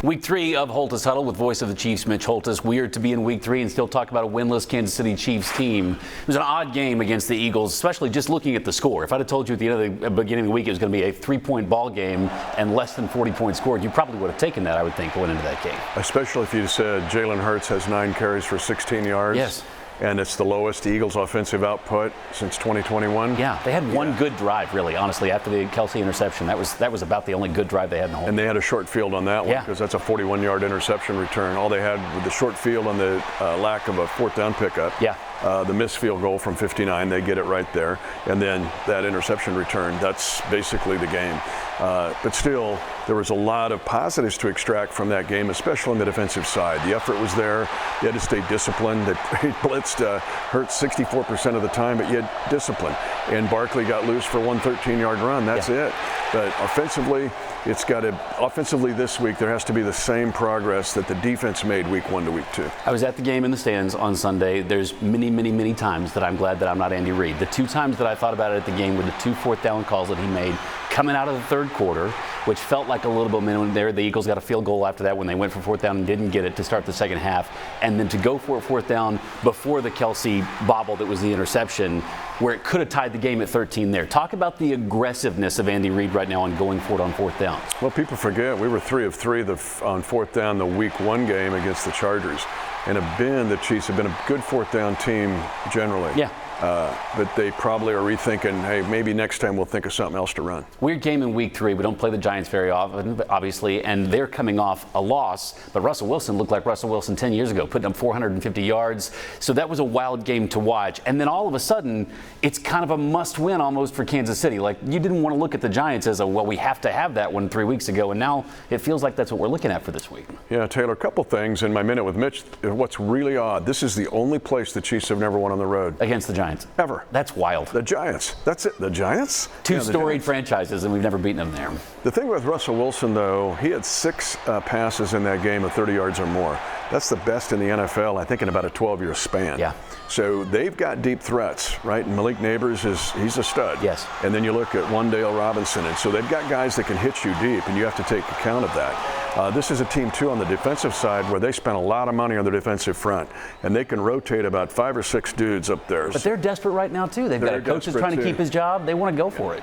Week 3 of Holtis Huddle with voice of the Chiefs, Mitch Holtis. Weird to be in Week 3 and still talk about a winless Kansas City Chiefs team. It was an odd game against the Eagles, especially just looking at the score. If I'd have told you at the end of the beginning of the week it was going to be a 3-point ball game and less than 40 points scored, you probably would have taken that, I would think, going into that game. Especially if you said Jalen Hurts has 9 carries for 16 yards. Yes. And it's the lowest Eagles offensive output since 2021. Yeah, they had one good drive, really, honestly, after the Kelce interception. That was about the only good drive they had in the whole And they had a short field on that one because that's a 41-yard interception return. All they had with the short field on the lack of a fourth down pickup. Yeah. The missed field goal from 59, they get it right there. And then that interception return, that's basically the game. But still, there was a lot of positives to extract from that game, especially on the defensive side. The effort was there. You had to stay disciplined. They blitzed Hurts 64% of the time, but you had discipline. And Barkley got loose for one 13-yard run. That's it. But offensively, offensively this week, there has to be the same progress that the defense made week 1 to week 2. I was at the game in the stands on Sunday. There's many times that I'm glad that I'm not Andy Reid. The 2 times that I thought about it at the game were the 2 fourth down calls that he made coming out of the third quarter, which felt like a little bit minimum there. The Eagles got a field goal after that when they went for fourth down and didn't get it to start the second half. And then to go for it fourth down before the Kelce bobble that was the interception, where it could have tied the game at 13 there. Talk about the aggressiveness of Andy Reid right now on going for it on fourth down. Well, people forget we were 3 of 3 on fourth down the week 1 game against the Chargers. And the Chiefs have been a good fourth down team generally. Yeah. But they probably are rethinking, hey, maybe next time we'll think of something else to run. Weird game in week 3. We don't play the Giants very often, obviously, and they're coming off a loss. But Russell Wilson looked like Russell Wilson 10 years ago, putting up 450 yards. So that was a wild game to watch. And then all of a sudden, it's kind of a must-win almost for Kansas City. Like, you didn't want to look at the Giants as we have to have that one 3 weeks ago. And now it feels like that's what we're looking at for this week. Yeah, Taylor, a couple things in my minute with Mitch. What's really odd, this is the only place the Chiefs have never won on the road. Against the Giants. Ever. That's wild. The Giants. That's it. The Giants? Two storied franchises, and we've never beaten them there. The thing with Russell Wilson, though, he had 6 passes in that game of 30 yards or more. That's the best in the NFL, I think, in about a 12-year span. Yeah. So they've got deep threats, right? And Malik Neighbors he's a stud. Yes. And then you look at Wan'Dale Robinson, and so they've got guys that can hit you deep, and you have to take account of that. This is a team, too, on the defensive side where they spent a lot of money on the defensive front, and they can rotate about 5 or 6 dudes up there. But they're desperate right now, too. They've got a coach that's trying to keep his job. They want to go for it.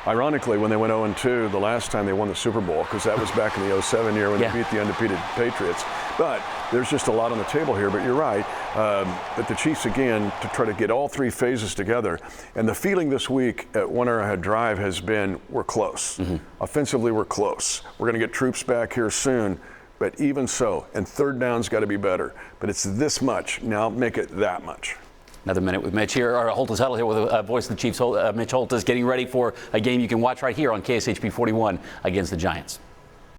Ironically, when they went 0-2 the last time they won the Super Bowl, because that was back in the 07 year when they beat the undefeated Patriots. But there's just a lot on the table here. But you're right. But the Chiefs, again, to try to get all 3 phases together. And the feeling this week at One Arrowhead Drive has been we're close. Offensively, we're close. We're going to get troops back here soon. But even so, and third down's got to be better. But it's this much. Now make it that much. Another minute with Mitch here, or Holtis Huddle here with voice of the Chiefs, Mitch Holtis, getting ready for a game you can watch right here on KSHP 41 against the Giants.